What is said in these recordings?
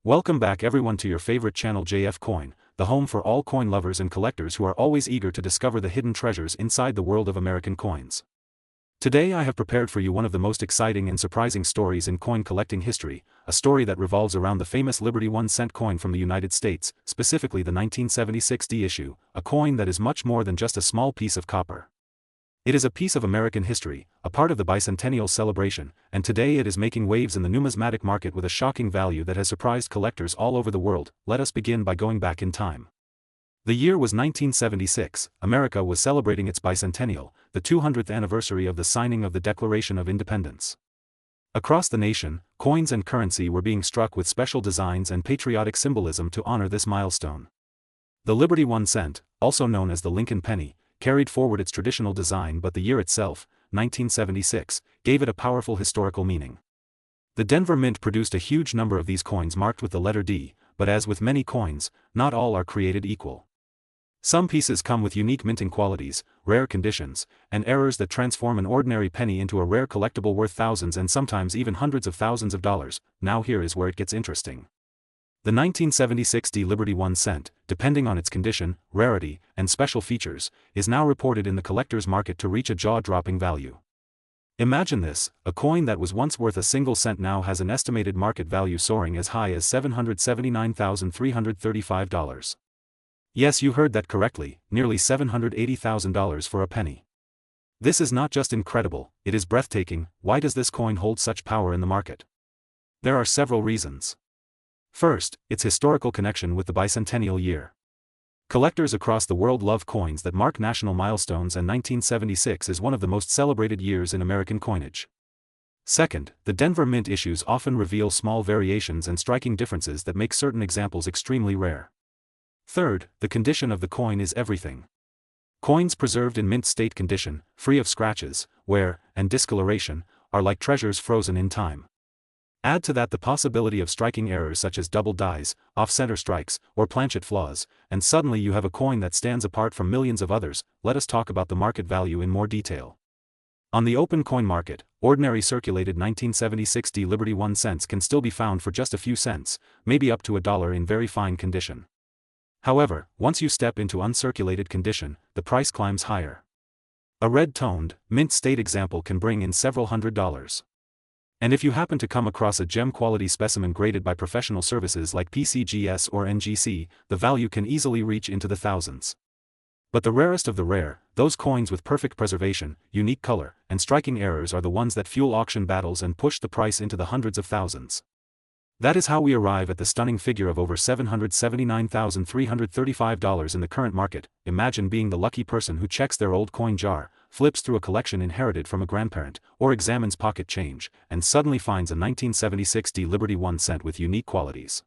Welcome back everyone to your favorite channel JF Coin, the home for all coin lovers and collectors who are always eager to discover the hidden treasures inside the world of American coins. Today I have prepared for you one of the most exciting and surprising stories in coin collecting history, a story that revolves around the famous Liberty 1-cent coin from the United States, specifically the 1976 D issue, a coin that is much more than just a small piece of copper. It is a piece of American history, a part of the bicentennial celebration, and today it is making waves in the numismatic market with a shocking value that has surprised collectors all over the world. Let us begin by going back in time. The year was 1976, America was celebrating its bicentennial, the 200th anniversary of the signing of the Declaration of Independence. Across the nation, coins and currency were being struck with special designs and patriotic symbolism to honor this milestone. The Liberty 1 cent, also known as the Lincoln penny, carried forward its traditional design, but the year itself, 1976, gave it a powerful historical meaning. The Denver Mint produced a huge number of these coins marked with the letter D, but as with many coins, not all are created equal. Some pieces come with unique minting qualities, rare conditions, and errors that transform an ordinary penny into a rare collectible worth thousands and sometimes even hundreds of thousands of dollars. Now here is where it gets interesting. The 1976 D Liberty 1 cent, depending on its condition, rarity, and special features, is now reported in the collector's market to reach a jaw-dropping value. Imagine this, a coin that was once worth a single cent now has an estimated market value soaring as high as $779,335. Yes, you heard that correctly, nearly $780,000 for a penny. This is not just incredible, it is breathtaking. Why does this coin hold such power in the market? There are several reasons. First, its historical connection with the bicentennial year. Collectors across the world love coins that mark national milestones, and 1976 is one of the most celebrated years in American coinage. Second, the Denver Mint issues often reveal small variations and striking differences that make certain examples extremely rare. Third, the condition of the coin is everything. Coins preserved in mint state condition, free of scratches, wear, and discoloration, are like treasures frozen in time. Add to that the possibility of striking errors such as double dies, off-center strikes, or planchet flaws, and suddenly you have a coin that stands apart from millions of others. Let us talk about the market value in more detail. On the open coin market, ordinary circulated 1976 D Liberty 1 cents can still be found for just a few cents, maybe up to $1 in very fine condition. However, once you step into uncirculated condition, the price climbs higher. A red-toned, mint state example can bring in several $100s. And if you happen to come across a gem-quality specimen graded by professional services like PCGS or NGC, the value can easily reach into the thousands. But the rarest of the rare, those coins with perfect preservation, unique color, and striking errors are the ones that fuel auction battles and push the price into the hundreds of thousands. That is how we arrive at the stunning figure of over $779,335 in the current market. Imagine being the lucky person who checks their old coin jar, flips through a collection inherited from a grandparent, or examines pocket change, and suddenly finds a 1976 D Liberty 1 cent with unique qualities.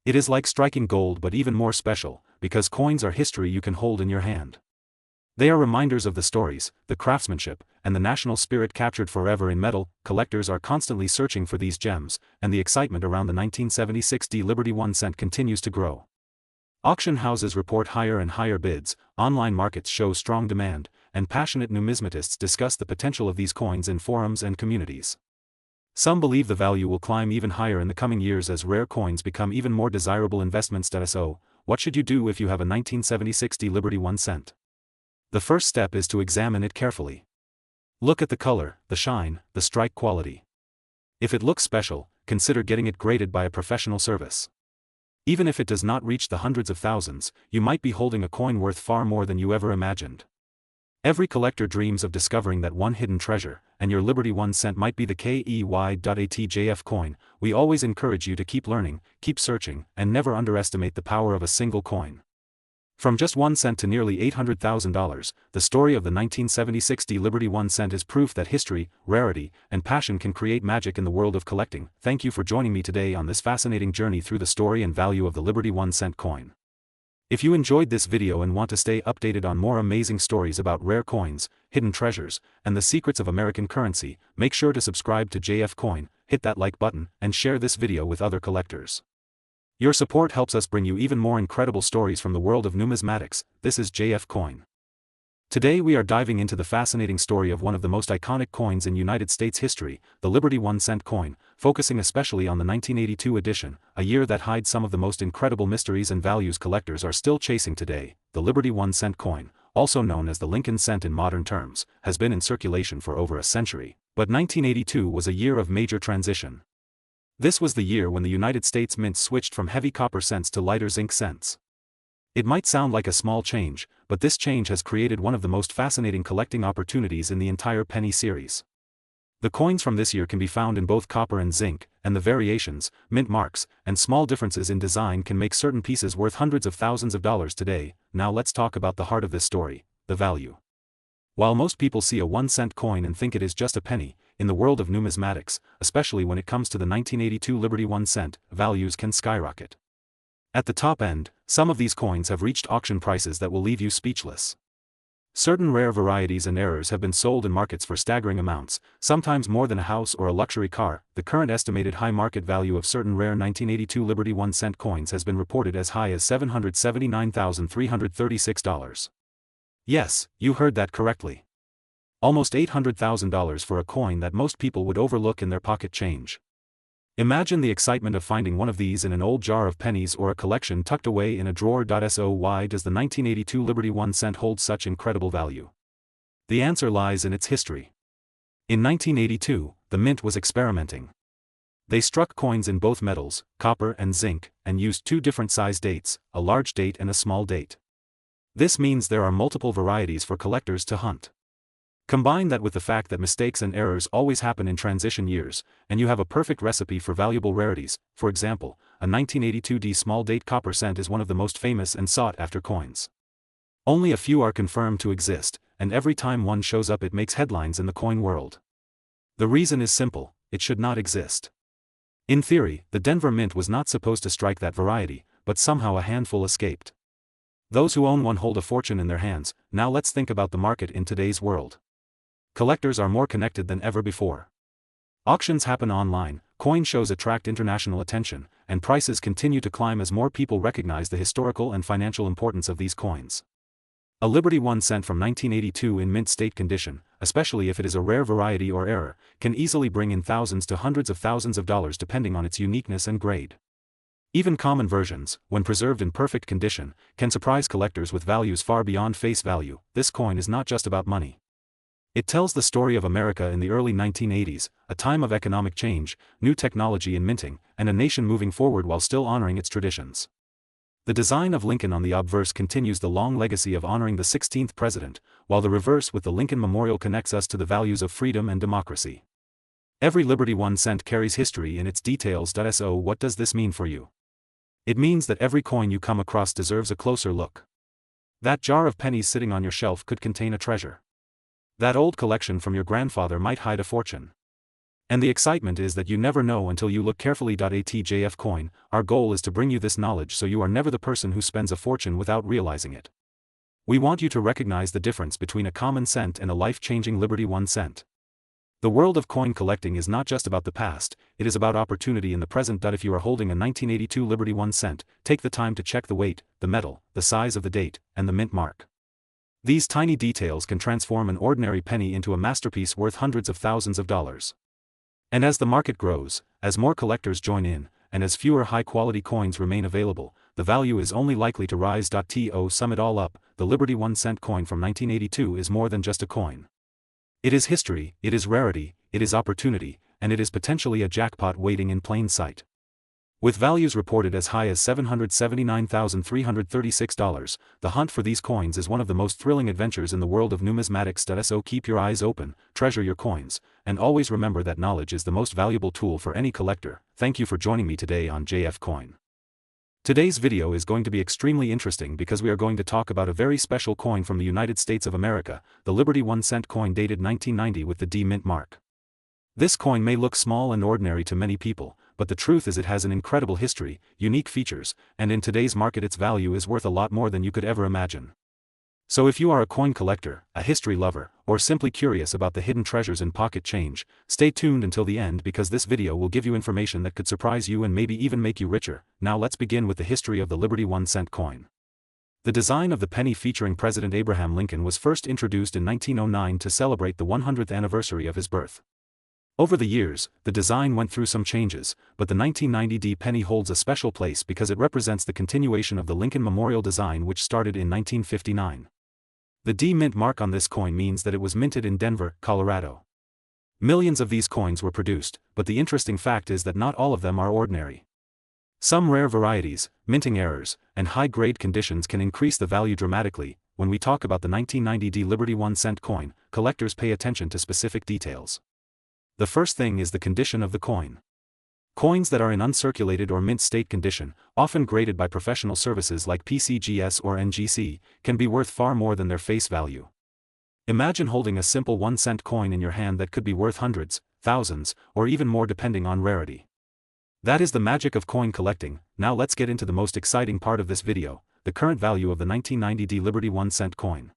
It is like striking gold, but even more special, because coins are history you can hold in your hand. They are reminders of the stories, the craftsmanship, and the national spirit captured forever in metal. Collectors are constantly searching for these gems, and the excitement around the 1976 D Liberty 1 cent continues to grow. Auction houses report higher and higher bids, online markets show strong demand, and passionate numismatists discuss the potential of these coins in forums and communities. Some believe the value will climb even higher in the coming years as rare coins become even more desirable investments. So, what should you do if you have a 1976 D Liberty 1 cent? The first step is to examine it carefully. Look at the color, the shine, the strike quality. If it looks special, consider getting it graded by a professional service. Even if it does not reach the hundreds of thousands, you might be holding a coin worth far more than you ever imagined. Every collector dreams of discovering that one hidden treasure, and your Liberty 1 cent might be the KEY.ATJF coin. We always encourage you to keep learning, keep searching, and never underestimate the power of a single coin. From just 1 cent to nearly $800,000, the story of the 1976 D Liberty 1 cent is proof that history, rarity, and passion can create magic in the world of collecting. Thank you for joining me today on this fascinating journey through the story and value of the Liberty 1 cent coin. If you enjoyed this video and want to stay updated on more amazing stories about rare coins, hidden treasures, and the secrets of American currency, make sure to subscribe to JF Coin, hit that like button, and share this video with other collectors. Your support helps us bring you even more incredible stories from the world of numismatics. This is JF Coin. Today we are diving into the fascinating story of one of the most iconic coins in United States history, the Liberty 1-cent coin, focusing especially on the 1982 edition, a year that hides some of the most incredible mysteries and values collectors are still chasing today. The Liberty 1-cent coin, also known as the Lincoln cent in modern terms, has been in circulation for over a century, but 1982 was a year of major transition. This was the year when the United States Mint switched from heavy copper cents to lighter zinc cents. It might sound like a small change, but this change has created one of the most fascinating collecting opportunities in the entire penny series. The coins from this year can be found in both copper and zinc, and the variations, mint marks, and small differences in design can make certain pieces worth hundreds of thousands of dollars today. Now let's talk about the heart of this story, the value. While most people see a 1-cent coin and think it is just a penny, in the world of numismatics, especially when it comes to the 1982 Liberty 1 cent, values can skyrocket. At the top end, some of these coins have reached auction prices that will leave you speechless. Certain rare varieties and errors have been sold in markets for staggering amounts, sometimes more than a house or a luxury car. The current estimated high market value of certain rare 1982 Liberty 1 cent coins has been reported as high as $779,336. Yes, you heard that correctly. Almost $800,000 for a coin that most people would overlook in their pocket change. Imagine the excitement of finding one of these in an old jar of pennies or a collection tucked away in a drawer. So why does the 1982 Liberty 1 cent hold such incredible value? The answer lies in its history. In 1982, the Mint was experimenting. They struck coins in both metals, copper and zinc, and used two different size dates, a large date and a small date. This means there are multiple varieties for collectors to hunt. Combine that with the fact that mistakes and errors always happen in transition years, and you have a perfect recipe for valuable rarities. For example, a 1982D small date copper cent is one of the most famous and sought-after coins. Only a few are confirmed to exist, and every time one shows up it makes headlines in the coin world. The reason is simple: it should not exist. In theory, the Denver Mint was not supposed to strike that variety, but somehow a handful escaped. Those who own one hold a fortune in their hands. Now let's think about the market in today's world. Collectors are more connected than ever before. Auctions happen online, coin shows attract international attention, and prices continue to climb as more people recognize the historical and financial importance of these coins. A Liberty 1 cent from 1982 in mint state condition, especially if it is a rare variety or error, can easily bring in thousands to hundreds of thousands of dollars depending on its uniqueness and grade. Even common versions, when preserved in perfect condition, can surprise collectors with values far beyond face value. This coin is not just about money. It tells the story of America in the early 1980s, a time of economic change, new technology in minting, and a nation moving forward while still honoring its traditions. The design of Lincoln on the obverse continues the long legacy of honoring the 16th president, while the reverse with the Lincoln Memorial connects us to the values of freedom and democracy. Every Liberty 1 cent carries history in its details. So what does this mean for you? It means that every coin you come across deserves a closer look. That jar of pennies sitting on your shelf could contain a treasure. That old collection from your grandfather might hide a fortune. And the excitement is that you never know until you look carefully. At JF Coin, our goal is to bring you this knowledge so you are never the person who spends a fortune without realizing it. We want you to recognize the difference between a common cent and a life-changing Liberty 1 cent. The world of coin collecting is not just about the past, it is about opportunity in the present. If you are holding a 1982 Liberty 1 cent, take the time to check the weight, the metal, the size of the date, and the mint mark. These tiny details can transform an ordinary penny into a masterpiece worth hundreds of thousands of dollars. And as the market grows, as more collectors join in, and as fewer high-quality coins remain available, the value is only likely to rise. To sum it all up, the Liberty 1 cent coin from 1982 is more than just a coin. It is history, it is rarity, it is opportunity, and it is potentially a jackpot waiting in plain sight. With values reported as high as $779,336, the hunt for these coins is one of the most thrilling adventures in the world of numismatics. So keep your eyes open, treasure your coins, and always remember that knowledge is the most valuable tool for any collector. Thank you for joining me today on JF Coin. Today's video is going to be extremely interesting because we are going to talk about a very special coin from the United States of America, the Liberty 1 cent coin dated 1990 with the D mint mark. This coin may look small and ordinary to many people, but the truth is it has an incredible history, unique features, and in today's market its value is worth a lot more than you could ever imagine. So if you are a coin collector, a history lover, or simply curious about the hidden treasures in pocket change, stay tuned until the end because this video will give you information that could surprise you and maybe even make you richer. Now let's begin with the history of the Liberty 1 cent coin. The design of the penny featuring President Abraham Lincoln was first introduced in 1909 to celebrate the 100th anniversary of his birth. Over the years, the design went through some changes, but the 1990 D penny holds a special place because it represents the continuation of the Lincoln Memorial design which started in 1959. The D mint mark on this coin means that it was minted in Denver, Colorado. Millions of these coins were produced, but the interesting fact is that not all of them are ordinary. Some rare varieties, minting errors, and high-grade conditions can increase the value dramatically. When we talk about the 1990 D Liberty 1-cent coin, collectors pay attention to specific details. The first thing is the condition of the coin. Coins that are in uncirculated or mint state condition, often graded by professional services like PCGS or NGC, can be worth far more than their face value. Imagine holding a simple 1-cent coin in your hand that could be worth hundreds, thousands, or even more depending on rarity. That is the magic of coin collecting. Now let's get into the most exciting part of this video, the current value of the 1990 D Liberty 1-cent coin.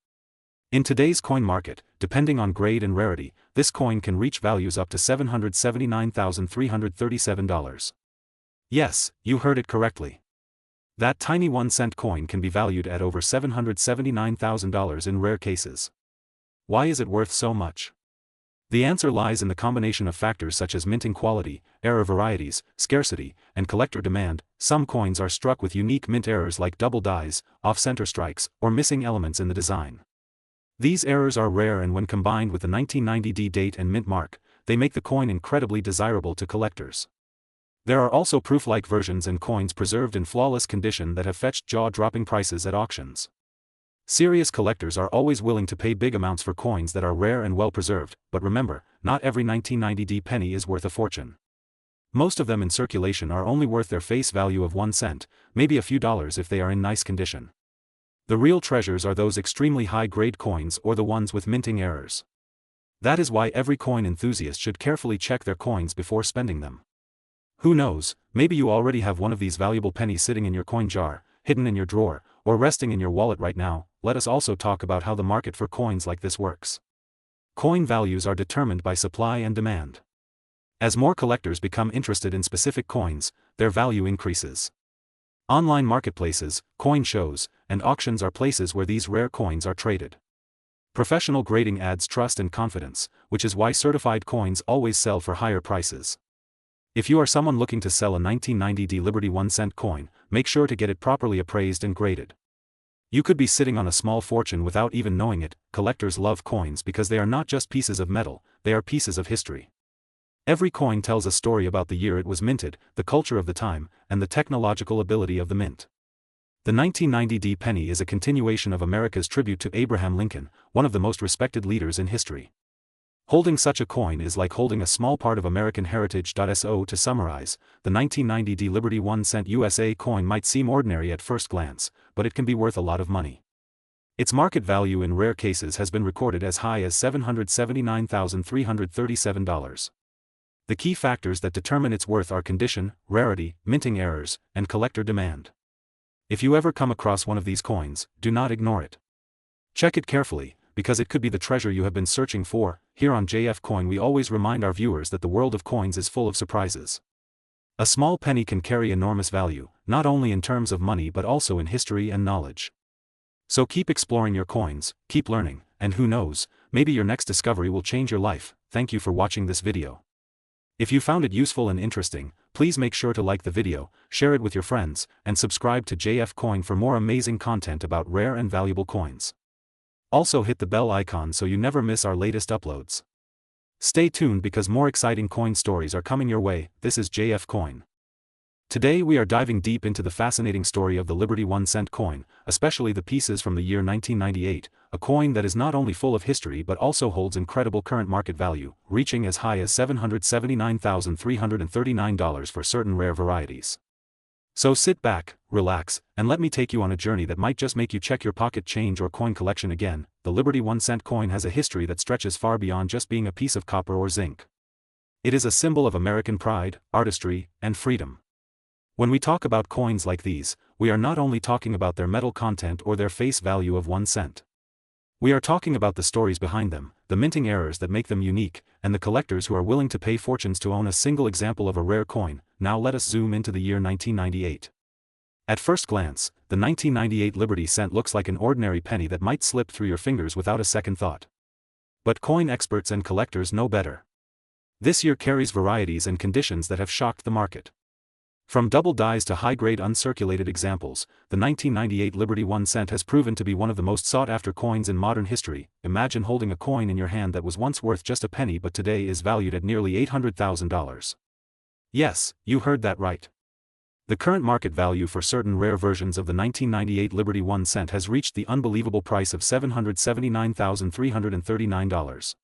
In today's coin market, depending on grade and rarity, this coin can reach values up to $779,337. Yes, you heard it correctly. That tiny 1-cent coin can be valued at over $779,000 in rare cases. Why is it worth so much? The answer lies in the combination of factors such as minting quality, error varieties, scarcity, and collector demand. Some coins are struck with unique mint errors like double dies, off-center strikes, or missing elements in the design. These errors are rare, and when combined with the 1990 D date and mint mark, they make the coin incredibly desirable to collectors. There are also proof-like versions and coins preserved in flawless condition that have fetched jaw-dropping prices at auctions. Serious collectors are always willing to pay big amounts for coins that are rare and well-preserved, but remember, not every 1990 D penny is worth a fortune. Most of them in circulation are only worth their face value of 1 cent, maybe a few dollars if they are in nice condition. The real treasures are those extremely high-grade coins or the ones with minting errors. That is why every coin enthusiast should carefully check their coins before spending them. Who knows, maybe you already have one of these valuable pennies sitting in your coin jar, hidden in your drawer, or resting in your wallet right now. Let us also talk about how the market for coins like this works. Coin values are determined by supply and demand. As more collectors become interested in specific coins, their value increases. Online marketplaces, coin shows, and auctions are places where these rare coins are traded. Professional grading adds trust and confidence, which is why certified coins always sell for higher prices. If you are someone looking to sell a 1990 D Liberty 1-cent coin, make sure to get it properly appraised and graded. You could be sitting on a small fortune without even knowing it. Collectors love coins because they are not just pieces of metal, they are pieces of history. Every coin tells a story about the year it was minted, the culture of the time, and the technological ability of the mint. The 1990 D penny is a continuation of America's tribute to Abraham Lincoln, one of the most respected leaders in history. Holding such a coin is like holding a small part of American heritage. So to summarize, the 1990 D Liberty 1-cent USA coin might seem ordinary at first glance, but it can be worth a lot of money. Its market value in rare cases has been recorded as high as $779,337. The key factors that determine its worth are condition, rarity, minting errors, and collector demand. If you ever come across one of these coins, do not ignore it. Check it carefully, because it could be the treasure you have been searching for. Here on JF Coin we always remind our viewers that the world of coins is full of surprises. A small penny can carry enormous value, not only in terms of money but also in history and knowledge. So keep exploring your coins, keep learning, and who knows, maybe your next discovery will change your life. Thank you for watching this video. If you found it useful and interesting, please make sure to like the video, share it with your friends, and subscribe to JF Coin for more amazing content about rare and valuable coins. Also hit the bell icon so you never miss our latest uploads. Stay tuned because more exciting coin stories are coming your way. This is JF Coin. Today we are diving deep into the fascinating story of the Liberty 1-cent coin, especially the pieces from the year 1998, a coin that is not only full of history but also holds incredible current market value, reaching as high as $779,339 for certain rare varieties. So sit back, relax, and let me take you on a journey that might just make you check your pocket change or coin collection again. The Liberty 1-cent coin has a history that stretches far beyond just being a piece of copper or zinc. It is a symbol of American pride, artistry, and freedom. When we talk about coins like these, we are not only talking about their metal content or their face value of 1 cent. We are talking about the stories behind them, the minting errors that make them unique, and the collectors who are willing to pay fortunes to own a single example of a rare coin. Now let us zoom into the year 1998. At first glance, the 1998 Liberty cent looks like an ordinary penny that might slip through your fingers without a second thought. But coin experts and collectors know better. This year carries varieties and conditions that have shocked the market. From double dies to high-grade uncirculated examples, the 1998 Liberty 1 cent has proven to be one of the most sought-after coins in modern history. Imagine holding a coin in your hand that was once worth just a penny but today is valued at nearly $800,000. Yes, you heard that right. The current market value for certain rare versions of the 1998 Liberty 1 cent has reached the unbelievable price of $779,339.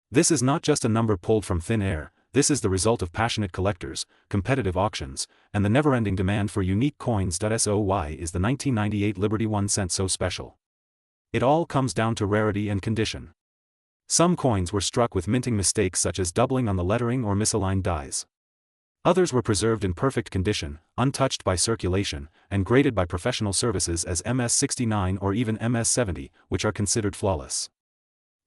This is not just a number pulled from thin air. This is the result of passionate collectors, competitive auctions, and the never-ending demand for unique coins. So why is the 1998 Liberty 1 cent so special? It all comes down to rarity and condition. Some coins were struck with minting mistakes such as doubling on the lettering or misaligned dies. Others were preserved in perfect condition, untouched by circulation, and graded by professional services as MS69 or even MS70, which are considered flawless.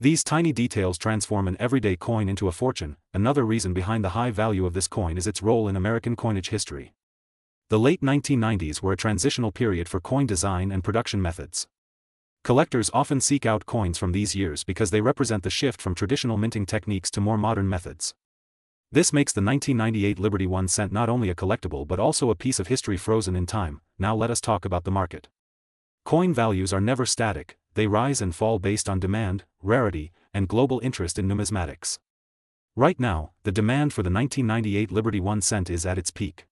These tiny details transform an everyday coin into a fortune. Another reason behind the high value of this coin is its role in American coinage history. The late 1990s were a transitional period for coin design and production methods. Collectors often seek out coins from these years because they represent the shift from traditional minting techniques to more modern methods. This makes the 1998 Liberty 1 cent not only a collectible but also a piece of history frozen in time. Now let us talk about the market. Coin values are never static. They rise and fall based on demand, rarity, and global interest in numismatics. Right now, the demand for the 1998 Liberty 1 cent is at its peak.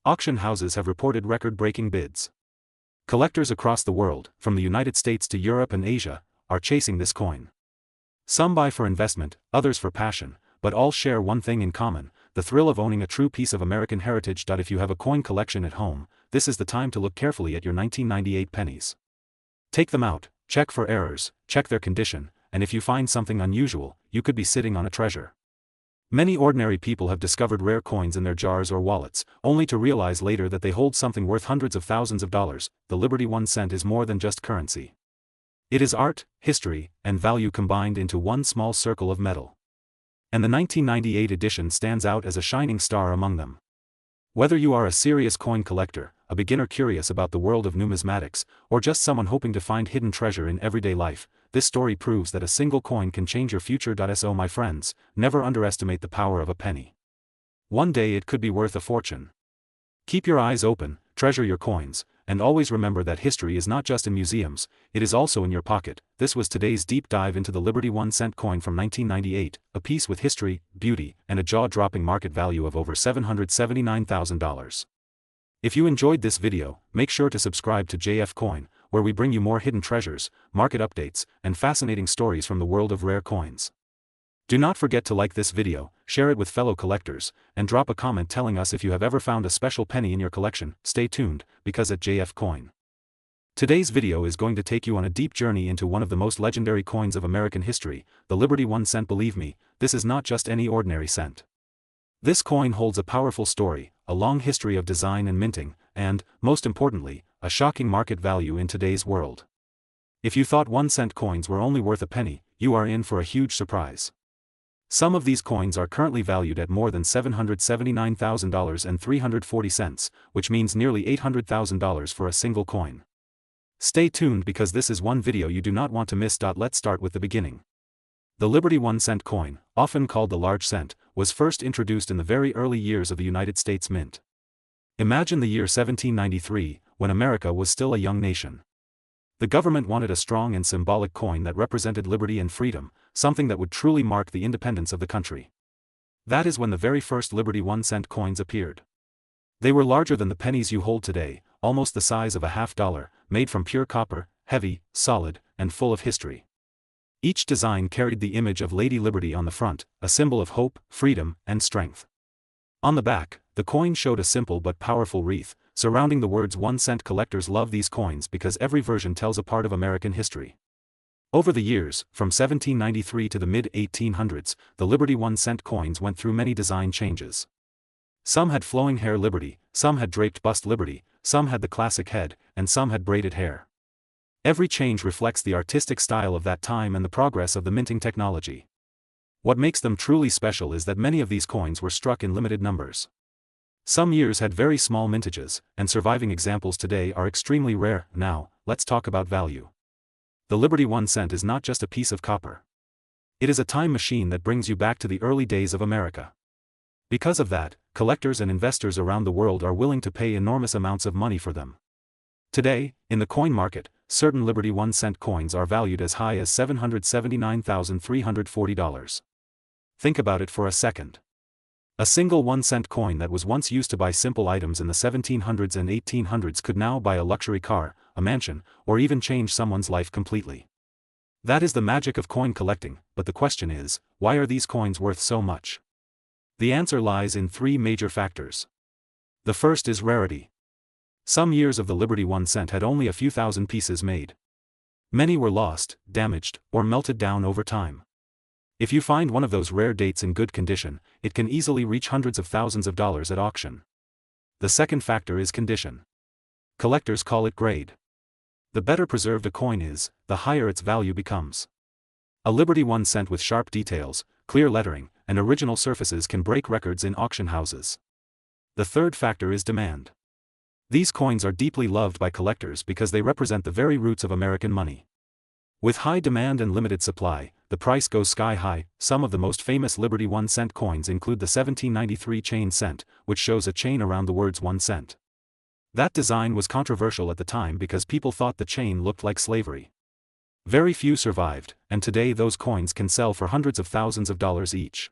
Auction houses have reported record-breaking bids. Collectors across the world, from the United States to Europe and Asia, are chasing this coin. Some buy for investment, others for passion, but all share one thing in common: the thrill of owning a true piece of American heritage. If you have a coin collection at home, this is the time to look carefully at your 1998 pennies. Take them out, check for errors, check their condition, and if you find something unusual, you could be sitting on a treasure. Many ordinary people have discovered rare coins in their jars or wallets, only to realize later that they hold something worth hundreds of thousands of dollars. The Liberty 1 cent is more than just currency. It is art, history, and value combined into one small circle of metal. And the 1998 edition stands out as a shining star among them. Whether you are a serious coin collector, a beginner curious about the world of numismatics, or just someone hoping to find hidden treasure in everyday life, this story proves that a single coin can change your future. So my friends, never underestimate the power of a penny. One day it could be worth a fortune. Keep your eyes open, treasure your coins, and always remember that history is not just in museums, it is also in your pocket. This was today's deep dive into the Liberty 1 cent coin from 1998, a piece with history, beauty, and a jaw-dropping market value of over $779,000. If you enjoyed this video, make sure to subscribe to JF Coin, where we bring you more hidden treasures, market updates, and fascinating stories from the world of rare coins. Do not forget to like this video, share it with fellow collectors, and drop a comment telling us if you have ever found a special penny in your collection. Stay tuned, because at JF Coin, today's video is going to take you on a deep journey into one of the most legendary coins of American history, the Liberty 1 cent. Believe me, this is not just any ordinary cent. This coin holds a powerful story, a long history of design and minting, and, most importantly, a shocking market value in today's world. If you thought 1 cent coins were only worth a penny, you are in for a huge surprise. Some of these coins are currently valued at more than $779,340, which means nearly $800,000 for a single coin. Stay tuned because this is one video you do not want to miss. Let's start with the beginning. The Liberty 1 cent coin, often called the large cent, was first introduced in the very early years of the United States Mint. Imagine the year 1793, when America was still a young nation. The government wanted a strong and symbolic coin that represented liberty and freedom, something that would truly mark the independence of the country. That is when the very first Liberty 1 cent coins appeared. They were larger than the pennies you hold today, almost the size of a $50, made from pure copper, heavy, solid, and full of history. Each design carried the image of Lady Liberty on the front, a symbol of hope, freedom, and strength. On the back, the coin showed a simple but powerful wreath, surrounding the words 1 cent. Collectors love these coins because every version tells a part of American history. Over the years, from 1793 to the mid-1800s, the Liberty 1 cent coins went through many design changes. Some had flowing hair Liberty, some had draped bust Liberty, some had the classic head, and some had braided hair. Every change reflects the artistic style of that time and the progress of the minting technology. What makes them truly special is that many of these coins were struck in limited numbers. Some years had very small mintages, and surviving examples today are extremely rare. Now, let's talk about value. The Liberty 1 cent is not just a piece of copper. It is a time machine that brings you back to the early days of America. Because of that, collectors and investors around the world are willing to pay enormous amounts of money for them. Today, in the coin market, certain Liberty 1 cent coins are valued as high as $779,340. Think about it for a second. A single 1 cent coin that was once used to buy simple items in the 1700s and 1800s could now buy a luxury car, a mansion, or even change someone's life completely. That is the magic of coin collecting, but the question is, why are these coins worth so much? The answer lies in three major factors. The first is rarity. Some years of the Liberty 1 cent had only a few thousand pieces made. Many were lost, damaged, or melted down over time. If you find one of those rare dates in good condition, it can easily reach hundreds of thousands of dollars at auction. The second factor is condition. Collectors call it grade. The better preserved a coin is, the higher its value becomes. A Liberty 1 cent with sharp details, clear lettering, and original surfaces can break records in auction houses. The third factor is demand. These coins are deeply loved by collectors because they represent the very roots of American money. With high demand and limited supply, the price goes sky high. Some of the most famous Liberty 1 cent coins include the 1793 chain cent, which shows a chain around the words 1 cent. That design was controversial at the time because people thought the chain looked like slavery. Very few survived, and today those coins can sell for hundreds of thousands of dollars each.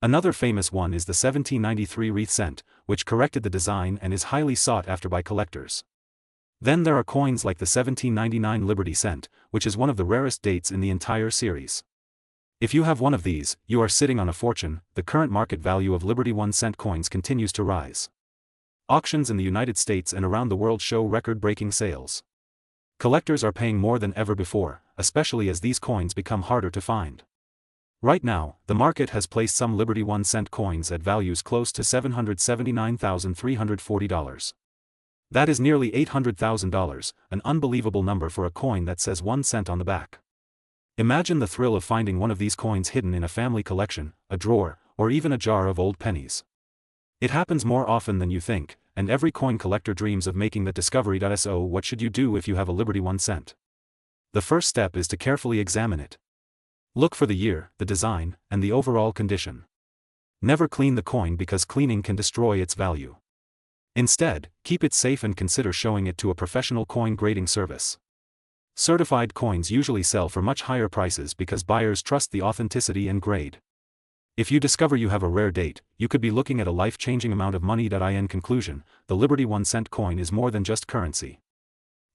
Another famous one is the 1793 wreath cent, which corrected the design and is highly sought after by collectors. Then there are coins like the 1799 Liberty cent, which is one of the rarest dates in the entire series. If you have one of these, you are sitting on a fortune. The current market value of Liberty 1 cent coins continues to rise. Auctions in the United States and around the world show record-breaking sales. Collectors are paying more than ever before, especially as these coins become harder to find. Right now, the market has placed some Liberty 1 cent coins at values close to $779,340. That is nearly $800,000, an unbelievable number for a coin that says 1 cent on the back. Imagine the thrill of finding one of these coins hidden in a family collection, a drawer, or even a jar of old pennies. It happens more often than you think, and every coin collector dreams of making that discovery. So what should you do if you have a Liberty 1 cent? The first step is to carefully examine it. Look for the year, the design, and the overall condition. Never clean the coin because cleaning can destroy its value. Instead, keep it safe and consider showing it to a professional coin grading service. Certified coins usually sell for much higher prices because buyers trust the authenticity and grade. If you discover you have a rare date, you could be looking at a life-changing amount of money. In conclusion, the Liberty 1 cent coin is more than just currency.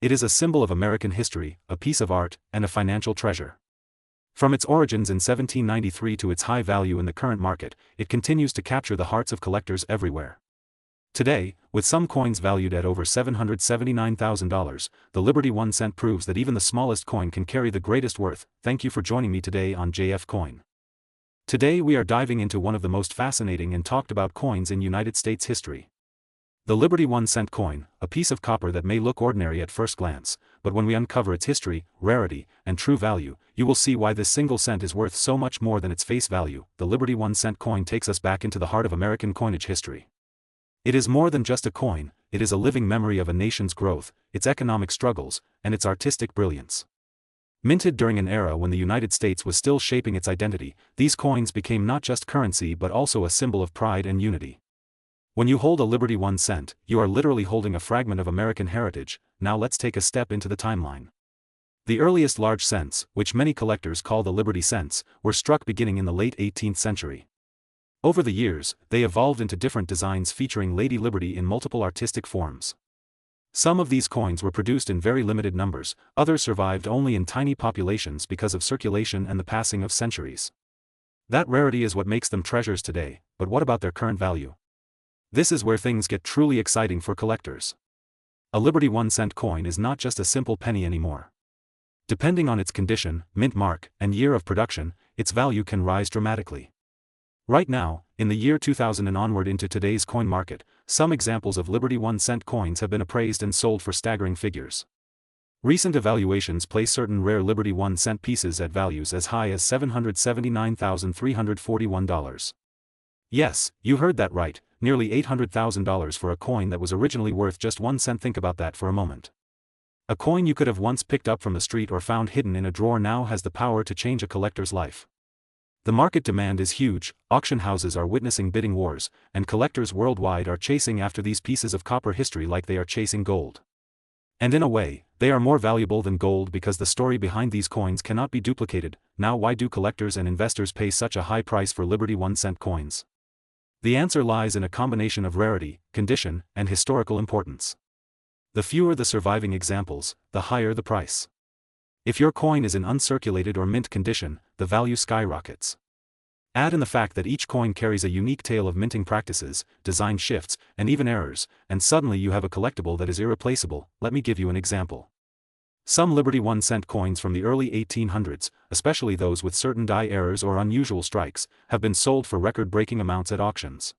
It is a symbol of American history, a piece of art, and a financial treasure. From its origins in 1793 to its high value in the current market, it continues to capture the hearts of collectors everywhere. Today, with some coins valued at over $779,000, the Liberty 1 cent proves that even the smallest coin can carry the greatest worth. Thank you for joining me today on JF Coin. Today we are diving into one of the most fascinating and talked about coins in United States history. The Liberty 1 cent coin, a piece of copper that may look ordinary at first glance, but when we uncover its history, rarity, and true value, you will see why this single cent is worth so much more than its face value. The Liberty 1 cent coin takes us back into the heart of American coinage history. It is more than just a coin, it is a living memory of a nation's growth, its economic struggles, and its artistic brilliance. Minted during an era when the United States was still shaping its identity, these coins became not just currency but also a symbol of pride and unity. When you hold a Liberty 1 cent, you are literally holding a fragment of American heritage. Now let's take a step into the timeline. The earliest large cents, which many collectors call the Liberty cents, were struck beginning in the late 18th century. Over the years, they evolved into different designs featuring Lady Liberty in multiple artistic forms. Some of these coins were produced in very limited numbers, others survived only in tiny populations because of circulation and the passing of centuries. That rarity is what makes them treasures today, but what about their current value? This is where things get truly exciting for collectors. A Liberty 1 cent coin is not just a simple penny anymore. Depending on its condition, mint mark, and year of production, its value can rise dramatically. Right now, in the year 2000 and onward into today's coin market, some examples of Liberty 1 cent coins have been appraised and sold for staggering figures. Recent evaluations place certain rare Liberty 1 cent pieces at values as high as $779,341. Yes, you heard that right, nearly $800,000 for a coin that was originally worth just 1 cent. Think about that for a moment. A coin you could have once picked up from the street or found hidden in a drawer now has the power to change a collector's life. The market demand is huge, auction houses are witnessing bidding wars, and collectors worldwide are chasing after these pieces of copper history like they are chasing gold. And in a way, they are more valuable than gold because the story behind these coins cannot be duplicated. Now, why do collectors and investors pay such a high price for Liberty 1-cent coins? The answer lies in a combination of rarity, condition, and historical importance. The fewer the surviving examples, the higher the price. If your coin is in uncirculated or mint condition, the value skyrockets. Add in the fact that each coin carries a unique tale of minting practices, design shifts, and even errors, and suddenly you have a collectible that is irreplaceable. Let me give you an example. Some Liberty 1-cent coins from the early 1800s, especially those with certain die errors or unusual strikes, have been sold for record-breaking amounts at auctions.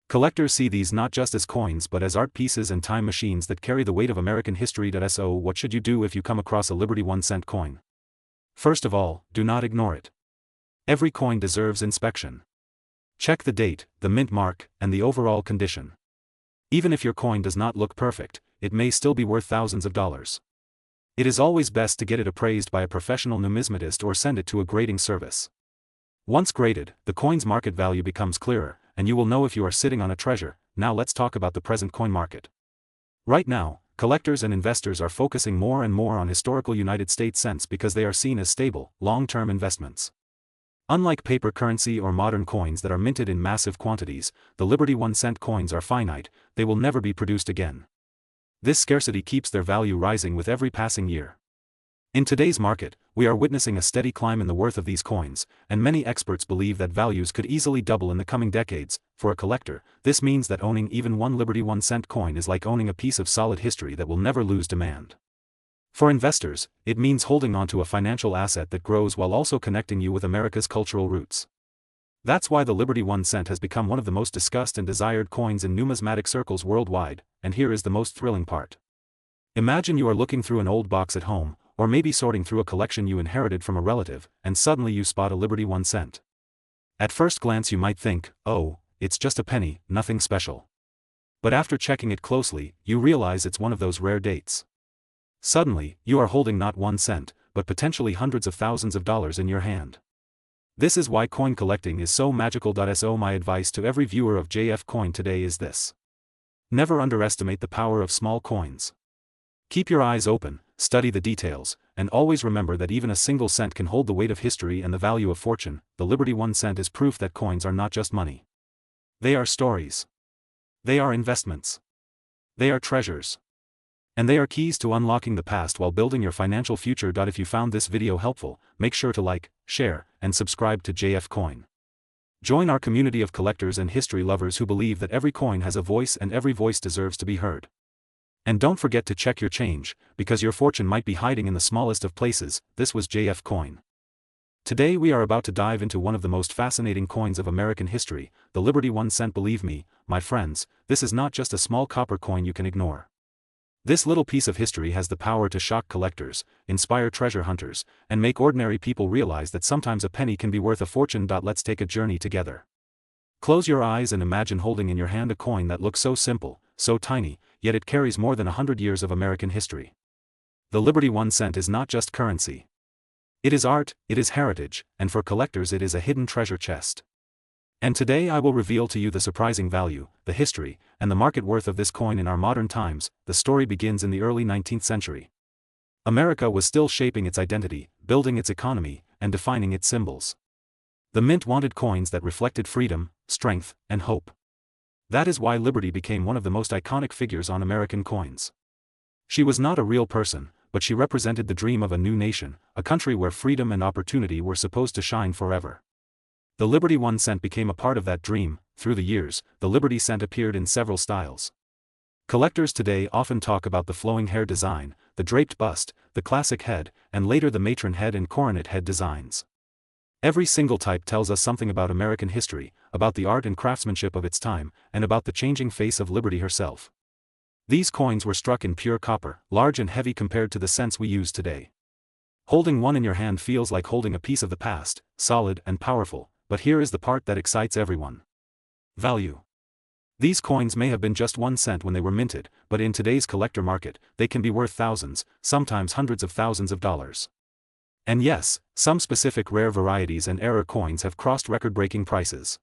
Collectors see these not just as coins but as art pieces and time machines that carry the weight of American history. So, what should you do if you come across a Liberty 1-cent coin? First of all, do not ignore it. Every coin deserves inspection. Check the date, the mint mark, and the overall condition. Even if your coin does not look perfect, it may still be worth thousands of dollars. It is always best to get it appraised by a professional numismatist or send it to a grading service. Once graded, the coin's market value becomes clearer, and you will know if you are sitting on a treasure. Now let's talk about the present coin market. Right now, collectors and investors are focusing more and more on historical United States cents because they are seen as stable, long-term investments. Unlike paper currency or modern coins that are minted in massive quantities, the Liberty 1-cent coins are finite, they will never be produced again. This scarcity keeps their value rising with every passing year. In today's market, we are witnessing a steady climb in the worth of these coins, and many experts believe that values could easily double in the coming decades. For a collector, this means that owning even one Liberty 1-cent coin is like owning a piece of solid history that will never lose demand. For investors, it means holding on to a financial asset that grows while also connecting you with America's cultural roots. That's why the Liberty 1-cent has become one of the most discussed and desired coins in numismatic circles worldwide, and here is the most thrilling part. Imagine you are looking through an old box at home, or maybe sorting through a collection you inherited from a relative, and suddenly you spot a Liberty 1-cent. At first glance you might think, oh, it's just a penny, nothing special. But after checking it closely, you realize it's one of those rare dates. Suddenly, you are holding not 1 cent, but potentially hundreds of thousands of dollars in your hand. This is why coin collecting is so magical. So my advice to every viewer of JF Coin today is this. Never underestimate the power of small coins. Keep your eyes open, study the details, and always remember that even a single cent can hold the weight of history and the value of fortune. The Liberty 1-cent is proof that coins are not just money. They are stories. They are investments. They are treasures. And they are keys to unlocking the past while building your financial future. If you found this video helpful, make sure to like, share, and subscribe to JF Coin. Join our community of collectors and history lovers who believe that every coin has a voice and every voice deserves to be heard. And don't forget to check your change, because your fortune might be hiding in the smallest of places. This was JF Coin. Today we are about to dive into one of the most fascinating coins of American history, the Liberty 1-cent. Believe me, my friends, this is not just a small copper coin you can ignore. This little piece of history has the power to shock collectors, inspire treasure hunters, and make ordinary people realize that sometimes a penny can be worth a fortune. Let's take a journey together. Close your eyes and imagine holding in your hand a coin that looks so simple, so tiny, yet it carries more than 100 years of American history. The Liberty 1-cent is not just currency. It is art, it is heritage, and for collectors it is a hidden treasure chest. And today I will reveal to you the surprising value, the history, and the market worth of this coin in our modern times. The story begins in the early 19th century. America was still shaping its identity, building its economy, and defining its symbols. The mint wanted coins that reflected freedom, strength, and hope. That is why Liberty became one of the most iconic figures on American coins. She was not a real person, but she represented the dream of a new nation, a country where freedom and opportunity were supposed to shine forever. The Liberty 1-cent became a part of that dream. Through the years, the Liberty cent appeared in several styles. Collectors today often talk about the flowing hair design, the draped bust, the classic head, and later the matron head and coronet head designs. Every single type tells us something about American history, about the art and craftsmanship of its time, and about the changing face of Liberty herself. These coins were struck in pure copper, large and heavy compared to the cents we use today. Holding one in your hand feels like holding a piece of the past, solid and powerful. But here is the part that excites everyone. Value. These coins may have been just 1 cent when they were minted, but in today's collector market, they can be worth thousands, sometimes hundreds of thousands of dollars. And yes, some specific rare varieties and error coins have crossed record-breaking prices.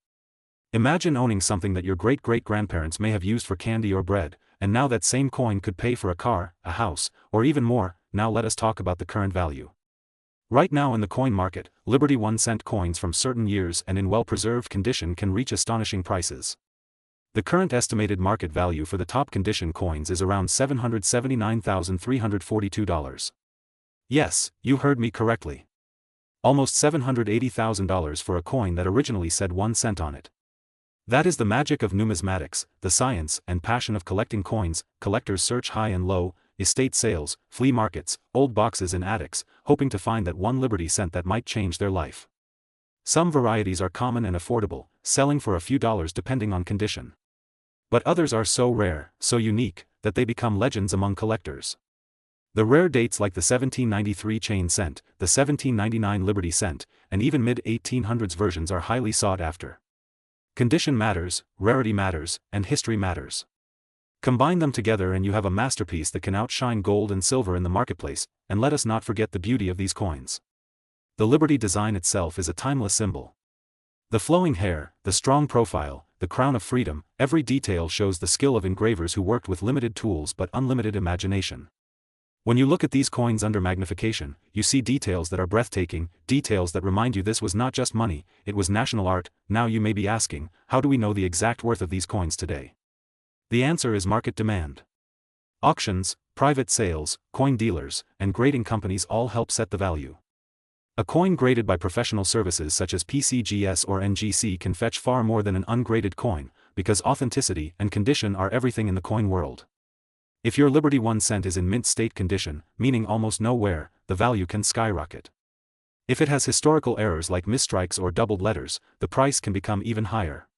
Imagine owning something that your great-great-grandparents may have used for candy or bread, and now that same coin could pay for a car, a house, or even more. Now let us talk about the current value. Right now in the coin market, Liberty 1-cent coins from certain years and in well-preserved condition can reach astonishing prices. The current estimated market value for the top condition coins is around $779,342. Yes, you heard me correctly. Almost $780,000 for a coin that originally said 1 cent on it. That is the magic of numismatics, the science and passion of collecting coins. Collectors search high and low, estate sales, flea markets, old boxes in attics, hoping to find that one Liberty cent that might change their life. Some varieties are common and affordable, selling for a few dollars depending on condition. But others are so rare, so unique, that they become legends among collectors. The rare dates like the 1793 chain cent, the 1799 Liberty cent, and even mid-1800s versions are highly sought after. Condition matters, rarity matters, and history matters. Combine them together and you have a masterpiece that can outshine gold and silver in the marketplace. And let us not forget the beauty of these coins. The Liberty design itself is a timeless symbol. The flowing hair, the strong profile, the crown of freedom, every detail shows the skill of engravers who worked with limited tools but unlimited imagination. When you look at these coins under magnification, you see details that are breathtaking, details that remind you this was not just money, it was national art. Now you may be asking, how do we know the exact worth of these coins today? The answer is market demand. Auctions, private sales, coin dealers, and grading companies all help set the value. A coin graded by professional services such as PCGS or NGC can fetch far more than an ungraded coin, because authenticity and condition are everything in the coin world. If your Liberty 1 cent is in mint state condition, meaning almost no wear, the value can skyrocket. If it has historical errors like misstrikes or doubled letters, the price can become even higher.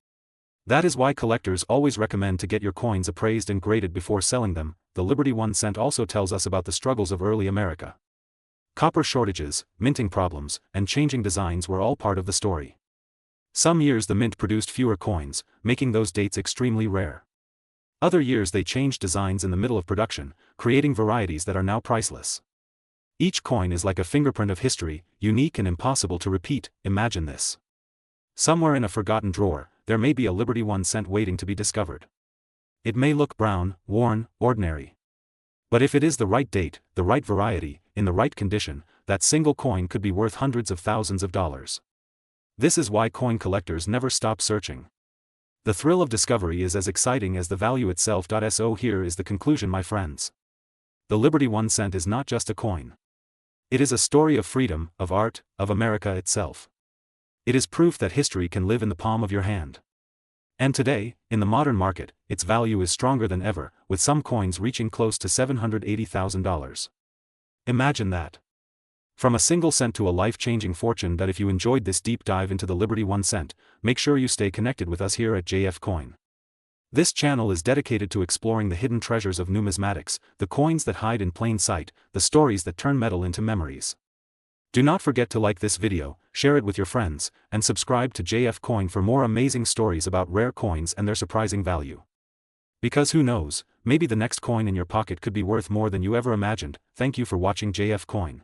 That is why collectors always recommend to get your coins appraised and graded before selling them. The Liberty 1 cent also tells us about the struggles of early America. Copper shortages, minting problems, and changing designs were all part of the story. Some years the mint produced fewer coins, making those dates extremely rare. Other years they changed designs in the middle of production, creating varieties that are now priceless. Each coin is like a fingerprint of history, unique and impossible to repeat. Imagine this. Somewhere in a forgotten drawer, there may be a Liberty 1 cent waiting to be discovered. It may look brown, worn, ordinary. But if it is the right date, the right variety, in the right condition, that single coin could be worth hundreds of thousands of dollars. This is why coin collectors never stop searching. The thrill of discovery is as exciting as the value itself. So here is the conclusion, my friends. The Liberty 1 cent is not just a coin. It is a story of freedom, of art, of America itself. It is proof that history can live in the palm of your hand. And today, in the modern market, its value is stronger than ever, with some coins reaching close to $780,000. Imagine that. From a single cent to a life-changing fortune. If you enjoyed this deep dive into the Liberty 1 cent, make sure you stay connected with us here at JF Coin. This channel is dedicated to exploring the hidden treasures of numismatics, the coins that hide in plain sight, the stories that turn metal into memories. Do not forget to like this video, share it with your friends, and subscribe to JF Coin for more amazing stories about rare coins and their surprising value. Because who knows, maybe the next coin in your pocket could be worth more than you ever imagined. Thank you for watching JF Coin.